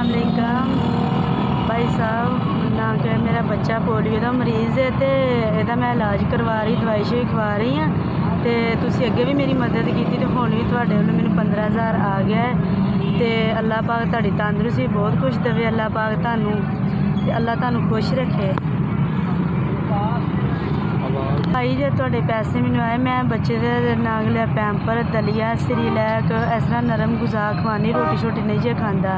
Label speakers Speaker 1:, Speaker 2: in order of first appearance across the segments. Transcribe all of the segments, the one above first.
Speaker 1: अस्सलाम वालेकुम भाई साहब ना कि मेरा बच्चा पोलियो का मरीज़ है तो यदा मैं इलाज करवा रही दवाई शवाई खवा रही हाँ तो तुसी अगे भी मेरी मदद की तो हुण भी तुहाडे वल्लों मैनूं 15,000 आ गया है तो अल्लाह पाक तुहाडी तंदुरुस्ती बहुत कुछ देवे। अल्लाह पाक तुहानूं ते अल्लाह तुहानूं खुश रखे। भाई जे तुहाडे पैसे मैनूं आए मैं बच्चे दे नाल लिया पैंपर दलिया सिरीलैक इस तरह नरम गुज़ा खवानी रोटी शोटी नहीं जे खांदा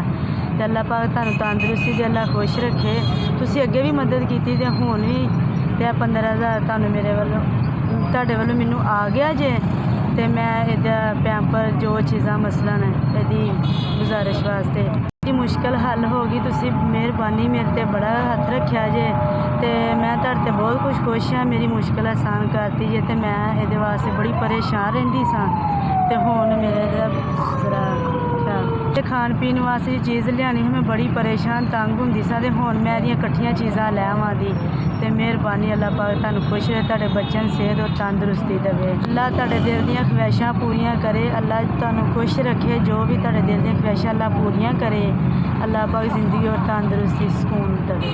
Speaker 1: ते अल्लाह पाक तुहानूं तंदुरुस्ती दे अल्लाह खुश रखे। तुसी अगे भी मदद की ते हुण भी ते 15,000 तुहानूं मेरे वल्लों तुहाडे वल्लों मैनूं आ गया जे ते मैं इहदा पैंपर जो चीज़ां मसलन इहदी गुजारिश वास्ते मुश्किल हल होगी। तुसी मेहरबानी मेरे ते बड़ा हथ रखिया जे ते मैं तुहाडे ते बहुत कुछ खुश हाँ। मेरी मुश्किल आसान करती जे ते मैं इहदे वास्ते बड़ी परेशान रहिंदी सां ते हुण मेरे जरा ते खाण पीण वास्ते चीज़ लियानी मैं बड़ी परेशान तंग हुंदी सां ते हुण मैं इहदियां कट्ठियां चीज़ां लै आवां दी ते मेहरबानी अल्लाह पाक तुहानूं खुश रहे तुहाडे बच्चों नूं सेहत और तंदुरुस्ती देवे। अल्लाह तुहाडे दिल दीयां ख्वाहिशां पूरियां करे। अल्लाह तुहानूं खुश रखे। जो भी तुहाडे दिल दीयां ख्वाहिशां अल्लाह पूरियां करे। अल्लाह पाक जिंदगी और तंदुरुस्ती सुकून देवे।